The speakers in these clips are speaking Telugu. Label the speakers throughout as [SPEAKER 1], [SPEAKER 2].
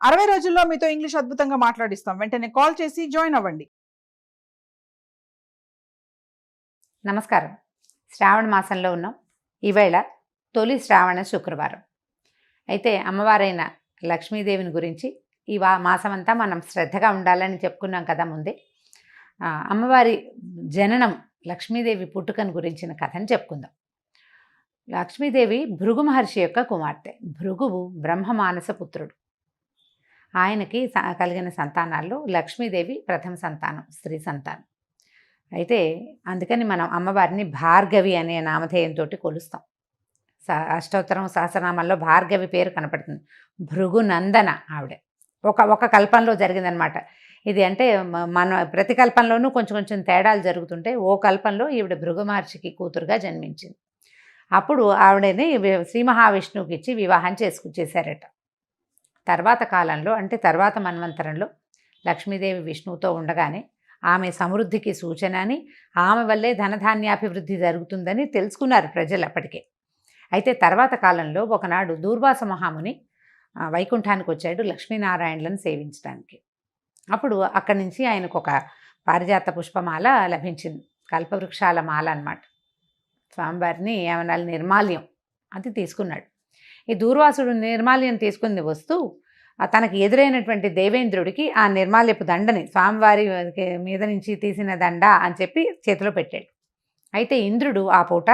[SPEAKER 1] 60 రోజుల్లో మీతో ఇంగ్లీష్ అద్భుతంగా మాట్లాడిస్తాం. వెంటనే కాల్ చేసి జాయిన్ అవ్వండి.
[SPEAKER 2] నమస్కారం. శ్రావణ మాసంలో ఉన్నాం. ఈవేళ తొలి శ్రావణ శుక్రవారం. అయితే అమ్మవారైన లక్ష్మీదేవిని గురించి ఈ మాసమంతా మనం శ్రద్ధగా ఉండాలని చెప్పుకున్నాం కదా ముందే. అమ్మవారి జననం, లక్ష్మీదేవి పుట్టుకను గురించిన కథను చెప్పుకుందాం. లక్ష్మీదేవి భృగు మహర్షి యొక్క కుమార్తె. భృగువు బ్రహ్మమానస పుత్రుడు. ఆయనకి కలిగిన సంతానాల్లో లక్ష్మీదేవి ప్రథమ సంతానం, స్త్రీ సంతానం. అయితే అందుకని మనం అమ్మవారిని భార్గవి అనే నామధేయంతో కొలుస్తాం. అష్టోత్తరం సహస్రనామాల్లో భార్గవి పేరు కనపడుతుంది. భృగునందన ఆవిడ ఒక కల్పంలో జరిగిందనమాట ఇది. అంటే మన ప్రతి కల్పంలోనూ కొంచెం కొంచెం తేడాలు జరుగుతుంటే ఓ కల్పంలో ఈవిడ భృగు మహర్షికి కూతురుగా జన్మించింది. అప్పుడు ఆవిడని శ్రీ మహావిష్ణువుకి ఇచ్చి వివాహం చేశారట. తర్వాత కాలంలో, అంటే తర్వాత మన్వంతరంలో లక్ష్మీదేవి విష్ణువుతో ఉండగానే ఆమె సమృద్ధికి సూచన అని, ఆమె వల్లే ధనధాన్యాభివృద్ధి జరుగుతుందని తెలుసుకున్నారు ప్రజలు అప్పటికే. అయితే తర్వాత కాలంలో ఒకనాడు దూర్వాస మహాముని వైకుంఠానికి వచ్చాడు లక్ష్మీనారాయణలను సేవించడానికి. అప్పుడు అక్కడి నుంచి ఆయనకు ఒక పారిజాత పుష్పమాల లభించింది, కల్పవృక్షాల మాల అన్నమాట. స్వామివారిని ఏమన్నా నిర్మాల్యం అది తీసుకున్నాడు. ఈ దూర్వాసుడు నిర్మాల్యం తీసుకుని వస్తూ తనకి ఎదురైనటువంటి దేవేంద్రుడికి ఆ నిర్మాల్యపు దండని, స్వామివారి మీద నుంచి తీసిన దండ అని చెప్పి చేతిలో పెట్టాడు. అయితే ఇంద్రుడు ఆ పూట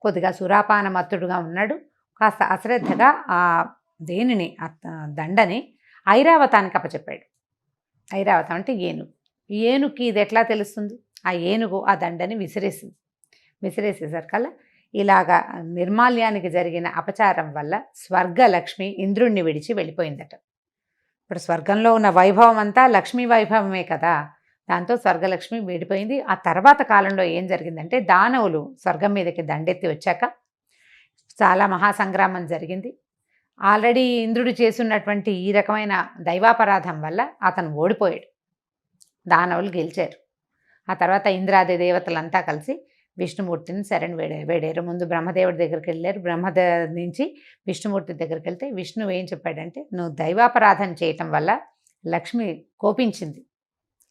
[SPEAKER 2] కొద్దిగా సురాపాన మత్తుడుగా ఉన్నాడు. కాస్త అశ్రద్ధగా ఆ దేనిని, దండని ఐరావతానికి అప్పచెప్పాడు. ఐరావతం అంటే ఏనుగు. ఏనుగుకి ఇది ఎట్లా తెలుస్తుంది? ఆ ఏనుగు ఆ దండని విసిరేసేసరికల్లా ఇలాగా నిర్మాల్యానికి జరిగిన అపచారం వల్ల స్వర్గలక్ష్మి ఇంద్రుణ్ణి విడిచి వెళ్ళిపోయిందట. ఇప్పుడు స్వర్గంలో ఉన్న వైభవం అంతా లక్ష్మీ వైభవమే కదా, దాంతో స్వర్గలక్ష్మి విడిపోయింది. ఆ తర్వాత కాలంలో ఏం జరిగిందంటే, దానవులు స్వర్గం మీదకి దండెత్తి వచ్చాక చాలా మహాసంగ్రామం జరిగింది. ఆల్రెడీ ఇంద్రుడు చేసున్నటువంటి ఈ రకమైన దైవాపరాధం వల్ల అతను ఓడిపోయాడు. దానవులు గెలిచారు. ఆ తర్వాత ఇంద్రాది దేవతలంతా కలిసి విష్ణుమూర్తిని శరణు వేడారు. ముందు బ్రహ్మదేవుడి దగ్గరికి వెళ్ళారు. నుంచి విష్ణుమూర్తి దగ్గరికి వెళ్తే విష్ణువు ఏం చెప్పాడంటే, నువ్వు దైవాపరాధన చేయటం వల్ల లక్ష్మి కోపించింది,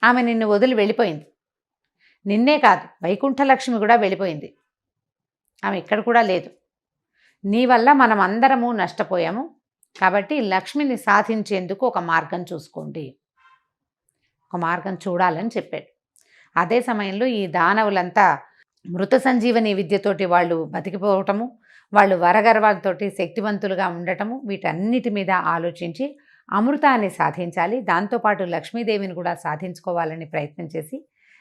[SPEAKER 2] ఆమె నిన్ను వదిలి వెళ్ళిపోయింది. నిన్నే కాదు, వైకుంఠ లక్ష్మి కూడా వెళ్ళిపోయింది, ఆమె ఇక్కడ కూడా లేదు. నీ వల్ల మనం అందరము నష్టపోయాము. కాబట్టి లక్ష్మిని సాధించేందుకు ఒక మార్గం చూసుకోండి, ఒక మార్గం చూడాలని చెప్పాడు. అదే సమయంలో ఈ దానవులంతా మృత సంజీవని విద్యతోటి వాళ్ళు బతికిపోవటము, వాళ్ళు వరగర్వాలతోటి శక్తివంతులుగా ఉండటము, వీటన్నిటి మీద ఆలోచించి అమృతాన్ని సాధించాలి, దాంతోపాటు లక్ష్మీదేవిని కూడా సాధించుకోవాలని ప్రయత్నం చేసి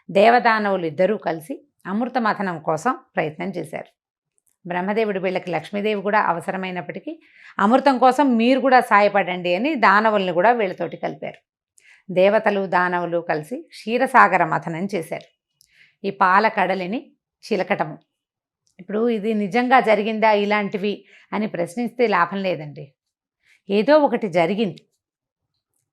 [SPEAKER 2] దేవదానవులు ఇద్దరూ కలిసి అమృత మథనం కోసం ప్రయత్నం చేశారు. బ్రహ్మదేవుడు వీళ్ళకి లక్ష్మీదేవి కూడా అవసరమైనప్పటికీ అమృతం కోసం మీరు కూడా సాయపడండి అని దానవుల్ని కూడా వీళ్ళతోటి కలిపారు. దేవతలు దానవులు కలిసి క్షీరసాగర మథనం చేశారు. ఈ పాల కడలిని చిలకటము. ఇప్పుడు ఇది నిజంగా జరిగిందా ఇలాంటివి అని ప్రశ్నిస్తే లాభం లేదండి. ఏదో ఒకటి జరిగింది.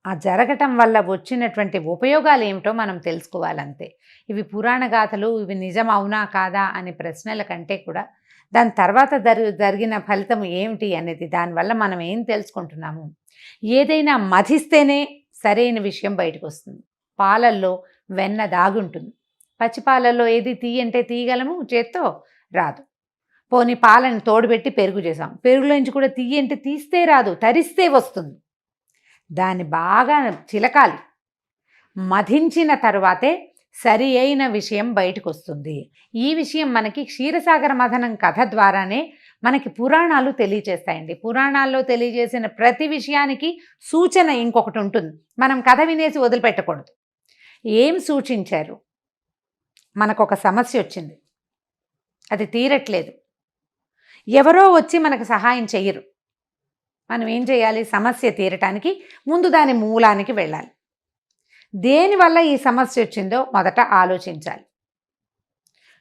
[SPEAKER 2] ఆ జరగటం వల్ల వచ్చినటువంటి ఉపయోగాలు ఏమిటో మనం తెలుసుకోవాలంతే. ఇవి పురాణ గాథలు, ఇవి నిజం అవునా కాదా అనే ప్రశ్నల కంటే కూడా దాని తర్వాత జరిగిన ఫలితం ఏమిటి అనేది, దానివల్ల మనం ఏం తెలుసుకుంటున్నాము. ఏదైనా మథిస్తేనే సరైన విషయం బయటకు వస్తుంది. పాలల్లో వెన్న దాగుంటుంది. పచ్చిపాలల్లో ఏది తీయంటే తీయగలము, చేత్తో రాదు. పోనీ పాలను తోడుపెట్టి పెరుగు చేసాం, పెరుగులోంచి కూడా తీయంటే తీస్తే రాదు, తరిస్తే వస్తుంది. దాన్ని బాగా చిలకాలి, మధించిన తరువాతే సరి అయిన విషయం బయటకు వస్తుంది. ఈ విషయం మనకి క్షీరసాగర మథనం కథ ద్వారానే మనకి పురాణాలు తెలియజేస్తాయండి. పురాణాల్లో తెలియజేసిన ప్రతి విషయానికి సూచన ఇంకొకటి ఉంటుంది. మనం కథ వినేసి వదిలిపెట్టకూడదు. ఏం సూచించారు? మనకొక సమస్య వచ్చింది, అది తీరట్లేదు, ఎవరో వచ్చి మనకు సహాయం చెయ్యరు. మనం ఏం చేయాలి? సమస్య తీరటానికి ముందు దాని మూలానికి వెళ్ళాలి. దేనివల్ల ఈ సమస్య వచ్చిందో మొదట ఆలోచించాలి.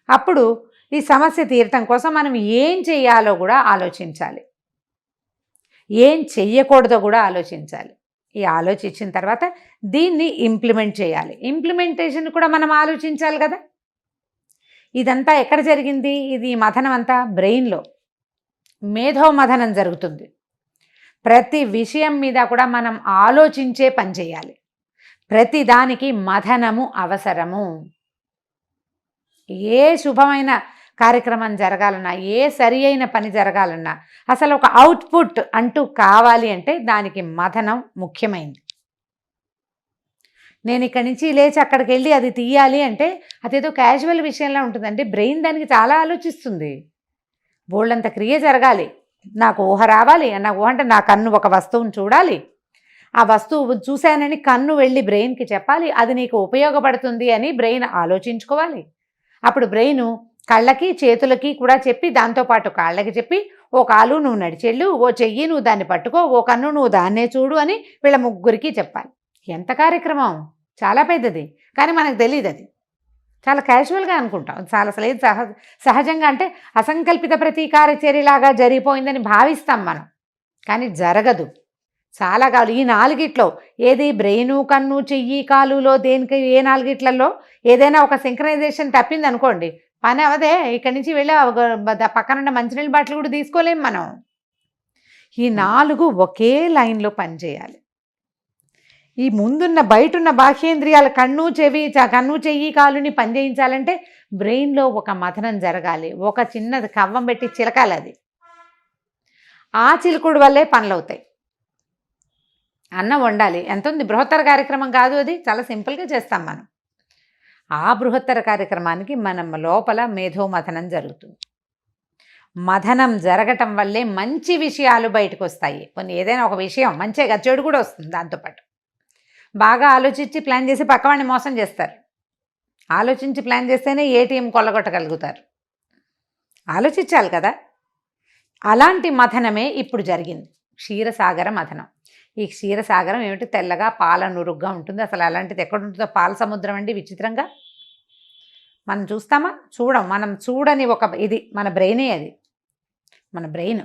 [SPEAKER 2] అప్పుడు ఈ సమస్య తీరటం కోసం మనం ఏం చేయాలో కూడా ఆలోచించాలి, ఏం చెయ్యకూడదో కూడా ఆలోచించాలి. ఈ ఆలోచించిన తర్వాత దీన్ని ఇంప్లిమెంట్ చేయాలి. ఇంప్లిమెంటేషన్ కూడా మనం ఆలోచించాలి కదా. ఇదంతా ఎక్కడ జరిగింది? ఇది మథనం అంతా బ్రెయిన్లో మేధో మథనం జరుగుతుంది. ప్రతి విషయం మీద కూడా మనం ఆలోచించే పని చేయాలి. ప్రతి దానికి మథనము అవసరము. ఏ శుభమైన కార్యక్రమం జరగాలన్నా, ఏ సరి అయిన పని జరగాలన్నా, అసలు ఒక అవుట్పుట్ అంటూ కావాలి అంటే దానికి మథనం ముఖ్యమైనది. నేను ఇక్కడి నుంచి లేచి అక్కడికి వెళ్ళి అది తీయాలి అంటే అదేదో క్యాజువల్ విషయంలో ఉంటుందండి. బ్రెయిన్ దానికి చాలా ఆలోచిస్తుంది. బోల్డంత క్రియ జరగాలి. నాకు ఊహ రావాలి. నాకు ఊహ అంటే నా కన్ను ఒక వస్తువుని చూడాలి, ఆ వస్తువు చూశానని కన్ను వెళ్ళి బ్రెయిన్కి చెప్పాలి, అది నీకు ఉపయోగపడుతుంది అని బ్రెయిన్ ఆలోచించుకోవాలి. అప్పుడు బ్రెయిన్ కళ్ళకి చేతులకి కూడా చెప్పి, దాంతోపాటు కాళ్ళకి చెప్పి, ఓ కాలు నువ్వు నడిచెళ్ళు, ఓ చెయ్యి నువ్వు దాన్ని పట్టుకో, ఓ కన్ను నువ్వు దాన్నే చూడు అని వీళ్ళ ముగ్గురికి చెప్పాలి. ఎంత కార్యక్రమం, చాలా పెద్దది. కానీ మనకు తెలియదు. అది చాలా క్యాజువల్గా అనుకుంటాం. చాలా అసలు ఏది సహజంగా అంటే అసంకల్పిత ప్రతీకార చర్యలాగా జరిగిపోయిందని భావిస్తాం మనం, కానీ జరగదు. చాలా కావాలి. ఈ నాలుగిట్లో ఏది బ్రెయిను, కన్ను, చెయ్యి, కాలులో దేనికి ఏ నాలుగిట్లలో ఏదైనా ఒక సింక్రనైజేషన్ తప్పింది అనుకోండి, పని అవదే. ఇక్కడి నుంచి వెళ్ళి పక్కనున్న మంచినీళ్ళ బాటిల్ కూడా తీసుకోలేం మనం. ఈ 4 ఒకే లైన్లో పనిచేయాలి. ఈ ముందున్న బయటున్న బాహ్యేంద్రియాల కన్ను చెయ్యి కాలుని పనిచేయించాలంటే బ్రెయిన్లో ఒక మథనం జరగాలి. ఒక చిన్నది కవ్వం పెట్టి చిలకాలి. అది ఆ చిలుకుడు వల్లే పనులు అవుతాయి. అన్నం వండాలి, ఎంత ఉంది, బృహత్తర కార్యక్రమం కాదు అది, చాలా సింపుల్గా చేస్తాం మనం. ఆ బృహత్తర కార్యక్రమానికి మనం లోపల మేధోమథనం జరుగుతుంది. మథనం జరగటం వల్లే మంచి విషయాలు బయటకు వస్తాయి. కొన్ని ఏదైనా ఒక విషయం మంచిగా చెడు కూడా వస్తుంది. దాంతోపాటు బాగా ఆలోచించి ప్లాన్ చేసి పక్కవాడిని మోసం చేస్తారు. ఆలోచించి ప్లాన్ చేస్తేనే ఏటీఎం కొల్లగొట్టగలుగుతారు. ఆలోచించాలి కదా. అలాంటి మథనమే ఇప్పుడు జరిగింది, క్షీరసాగర మథనం. ఈ క్షీరసాగరం ఏమిటి, తెల్లగా పాల నురుగ్గా ఉంటుంది. అసలు అలాంటిది ఎక్కడ ఉంటుందో, పాల సముద్రం అండి. విచిత్రంగా మనం చూస్తామా? చూడం. మనం చూడని ఒక ఇది మన బ్రెయినే, అది మన బ్రెయిన్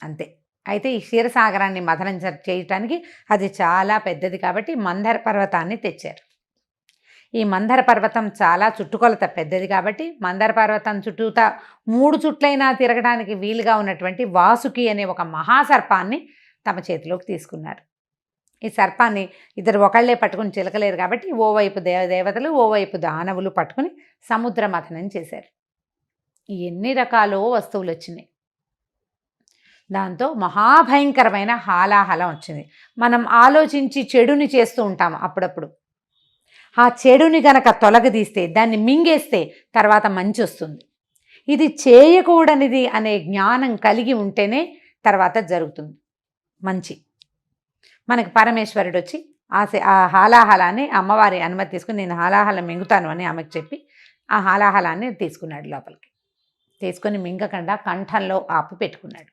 [SPEAKER 2] అంతే. అయితే ఈ క్షీరసాగరాన్ని మథనం చేయటానికి అది చాలా పెద్దది కాబట్టి మందర పర్వతాన్ని తెచ్చారు. ఈ మందర పర్వతం చాలా చుట్టుకొలత పెద్దది కాబట్టి మందర పర్వతం చుట్టూతా 3 చుట్లైనా తిరగడానికి వీలుగా ఉన్నటువంటి వాసుకి అనే ఒక మహాసర్పాన్ని తమ చేతిలోకి తీసుకున్నారు. ఈ సర్పాన్ని ఇద్దరు ఒకళ్ళే పట్టుకుని చిలకలేరు కాబట్టి ఓవైపు దేవతలు, ఓవైపు దానవులు పట్టుకుని సముద్ర మథనం చేశారు. ఎన్ని రకాలో వస్తువులు వచ్చినాయి. దాంతో మహాభయంకరమైన హాలాహలం వచ్చింది. మనం ఆలోచించి చెడుని చేస్తూ ఉంటాం అప్పుడప్పుడు. ఆ చెడుని గనక తొలగదీస్తే, దాన్ని మింగేస్తే తర్వాత మంచి వస్తుంది. ఇది చేయకూడనిది అనే జ్ఞానం కలిగి ఉంటేనే తర్వాత జరుగుతుంది మంచి. మనకి పరమేశ్వరుడు వచ్చి ఆ హాలాహలాన్ని అమ్మవారి అనుమతి తీసుకుని, నేను హాలాహలం మింగుతాను అని ఆమెకు చెప్పి ఆ హాలాహలాన్ని తీసుకున్నాడు లోపలికి. తీసుకొని మింగకుండా కంఠంలో ఆపు పెట్టుకున్నాడు.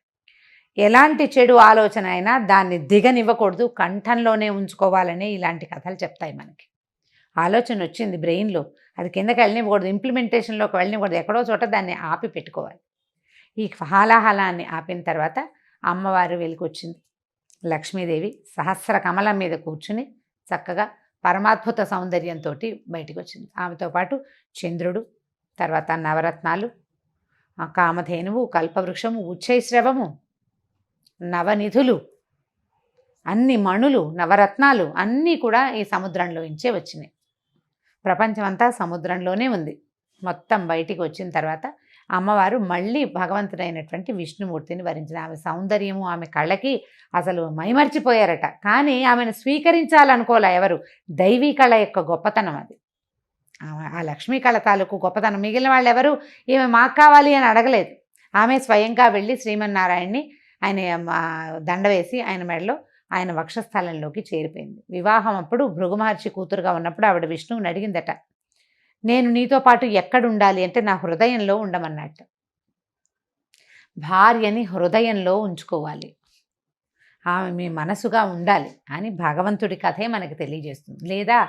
[SPEAKER 2] ఎలాంటి చెడు ఆలోచన అయినా దాన్ని దిగనివ్వకూడదు, కంఠంలోనే ఉంచుకోవాలని ఇలాంటి కథలు చెప్తాయి మనకి. ఆలోచన వచ్చింది బ్రెయిన్లో, అది కిందకి వెళ్ళనివ్వకూడదు, ఇంప్లిమెంటేషన్లోకి వెళ్ళనివ్వకూడదు, ఎక్కడో చోట దాన్ని ఆపి పెట్టుకోవాలి. ఈ హాలాహలాన్ని ఆపిన తర్వాత అమ్మవారు వెలికొచ్చింది. లక్ష్మీదేవి సహస్ర కమలం మీద కూర్చుని చక్కగా పరమాద్భుత సౌందర్యంతో బయటికి వచ్చింది. ఆమెతో పాటు చంద్రుడు, తర్వాత నవరత్నాలు, కామధేనువు, కల్పవృక్షము, ఉచ్చైశ్రవము, నవనిధులు, అన్ని మణులు, నవరత్నాలు అన్నీ కూడా ఈ సముద్రంలో నుంచే వచ్చినాయి. ప్రపంచమంతా సముద్రంలోనే ఉంది. మొత్తం బయటికి వచ్చిన తర్వాత అమ్మవారు మళ్ళీ భగవంతుడైనటువంటి విష్ణుమూర్తిని వరించింది. ఆమె సౌందర్యము, ఆమె కళకి అసలు మైమర్చిపోయారట. కానీ ఆమెను స్వీకరించాలనుకోలే ఎవరు. దైవీ కళ యొక్క గొప్పతనం అది. ఆ లక్ష్మీ కళ తాలూకు గొప్పతనం. మిగిలిన వాళ్ళు ఎవరు ఈమె మాకు కావాలి అని అడగలేదు. ఆమె స్వయంగా వెళ్ళి శ్రీమన్నారాయణ్ణి ఆయన దండ వేసి ఆయన మెడలో, ఆయన వక్షస్థలంలోకి చేరిపోయింది. వివాహం అప్పుడు భృగు మహర్షి కూతురుగా ఉన్నప్పుడు ఆవిడ విష్ణువుని అడిగిందట, నేను నీతో పాటు ఎక్కడుండాలి అంటే నా హృదయంలో ఉండమన్నట్టు. భార్యని హృదయంలో ఉంచుకోవాలి, ఆమె మీ మనసుగా ఉండాలి అని భగవంతుడి కథే మనకి తెలియజేస్తుంది. లేదా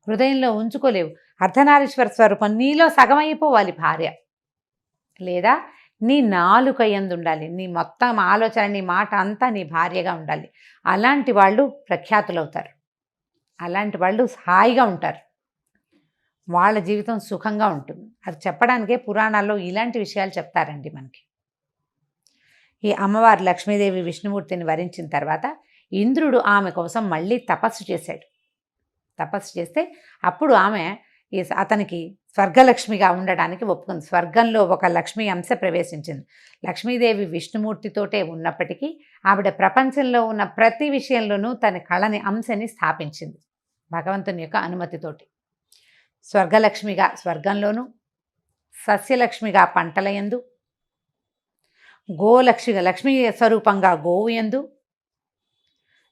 [SPEAKER 2] హృదయంలో ఉంచుకోలేవు. అర్ధనారీశ్వర స్వరూపం నీలో సగం అయిపోవాలి భార్య. లేదా నీ నాలుక యందు ఉండాలి, నీ మొత్తం ఆలోచన, నీ మాట అంతా నీ భార్యగా ఉండాలి. అలాంటి వాళ్ళు ప్రఖ్యాతులవుతారు. అలాంటి వాళ్ళు హాయిగా ఉంటారు, వాళ్ళ జీవితం సుఖంగా ఉంటుంది. అది చెప్పడానికే పురాణాల్లో ఇలాంటి విషయాలు చెప్తారండి మనకి. ఈ అమ్మవారు లక్ష్మీదేవి విష్ణుమూర్తిని వరించిన తర్వాత ఇంద్రుడు ఆమె కోసం మళ్ళీ తపస్సు చేశాడు. తపస్సు చేస్తే అప్పుడు ఆమె అతనికి స్వర్గలక్ష్మిగా ఉండడానికి ఒప్పుకుంది. స్వర్గంలో ఒక లక్ష్మీ అంశ ప్రవేశించింది. లక్ష్మీదేవి విష్ణుమూర్తితోటే ఉన్నప్పటికీ ఆవిడ ప్రపంచంలో ఉన్న ప్రతి విషయంలోనూ తన కళని అంశని స్థాపించింది భగవంతుని యొక్క అనుమతితోటి. స్వర్గలక్ష్మిగా స్వర్గంలోనూ, సస్యలక్ష్మిగా పంటల యందు, లక్ష్మీ స్వరూపంగా గోవు యందు,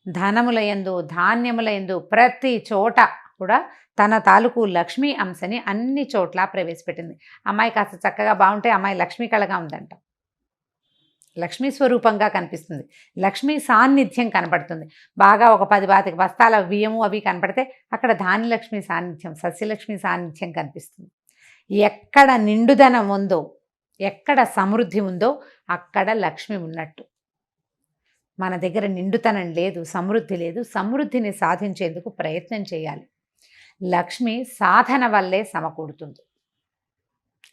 [SPEAKER 2] ధనముల యందు, ధాన్యముల యందు ప్రతి చోట కూడా తన తాలూకు లక్ష్మీ అంశని అన్ని చోట్ల ప్రవేశపెట్టింది. అమ్మాయి కాస్త చక్కగా బాగుంటే అమ్మాయి లక్ష్మీ కళగా ఉందంట. లక్ష్మీ స్వరూపంగా కనిపిస్తుంది. లక్ష్మీ సాన్నిధ్యం కనపడుతుంది. బాగా ఒక 10 బస్తాల బియ్యము అవి కనపడితే అక్కడ ధాన్యలక్ష్మి సాన్నిధ్యం, సస్యలక్ష్మి సాన్నిధ్యం కనిపిస్తుంది. ఎక్కడ నిండుదనం ఉందో, ఎక్కడ సమృద్ధి ఉందో అక్కడ లక్ష్మి ఉన్నట్టు. మన దగ్గర నిండుతనం లేదు, సమృద్ధి లేదు. సమృద్ధిని సాధించేందుకు ప్రయత్నం చేయాలి. లక్ష్మి సాధన వల్లే సమకూడుతుంది.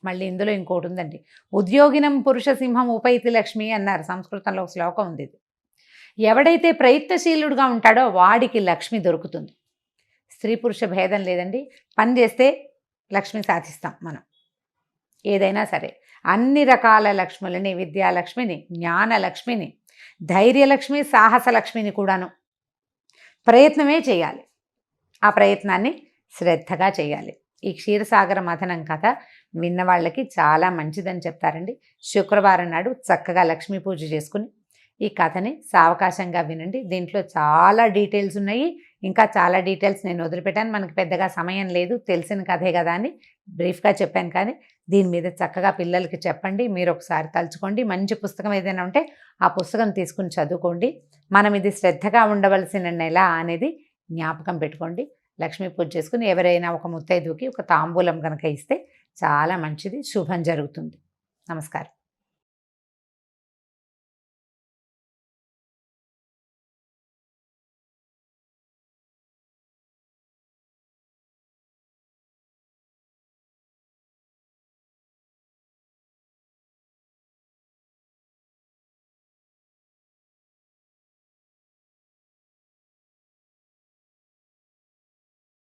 [SPEAKER 2] మళ్ళీ ఇందులో ఇంకోటి ఉందండి, ఉద్యోగినం పురుష సింహం ఉపైతి లక్ష్మి అన్నారు. సంస్కృతంలో ఒక శ్లోకం ఉంది. ఇది ఎవడైతే ప్రయత్నశీలుడుగా ఉంటాడో వాడికి లక్ష్మి దొరుకుతుంది. స్త్రీ పురుష భేదం లేదండి. పని చేస్తే లక్ష్మి సాధిస్తాం మనం. ఏదైనా సరే అన్ని రకాల లక్ష్ములని, విద్యాలక్ష్మిని, జ్ఞానలక్ష్మిని, ధైర్యలక్ష్మి, సాహసలక్ష్మిని కూడాను ప్రయత్నమే చేయాలి. ఆ ప్రయత్నాన్ని శ్రద్ధగా చేయాలి. ఈ క్షీరసాగర మథనం కథ విన్న వాళ్ళకి చాలా మంచిదని చెప్తారండి. శుక్రవారం నాడు చక్కగా లక్ష్మీ పూజ చేసుకుని ఈ కథని సావకాశంగా వినండి. దీంట్లో చాలా డీటెయిల్స్ ఉన్నాయి. ఇంకా చాలా డీటెయిల్స్ నేను వదిలిపెట్టాను. మనకి పెద్దగా సమయం లేదు, తెలిసిన కథే కదా అని బ్రీఫ్గా చెప్పాను. కానీ దీని మీద చక్కగా పిల్లలకి చెప్పండి. మీరు ఒకసారి తలుచుకోండి. మంచి పుస్తకం ఏదైనా ఉంటే ఆ పుస్తకం తీసుకుని చదువుకోండి. మనం ఇది శ్రద్ధగా ఉండవలసిన నెల అనేది జ్ఞాపకం పెట్టుకోండి. లక్ష్మీ పూజ చేసుకుని ఎవరైనా ఒక ముత్తైదుకి ఒక తాంబూలం కనుక ఇస్తే చాలా మంచిది, శుభం జరుగుతుంది. నమస్కారం.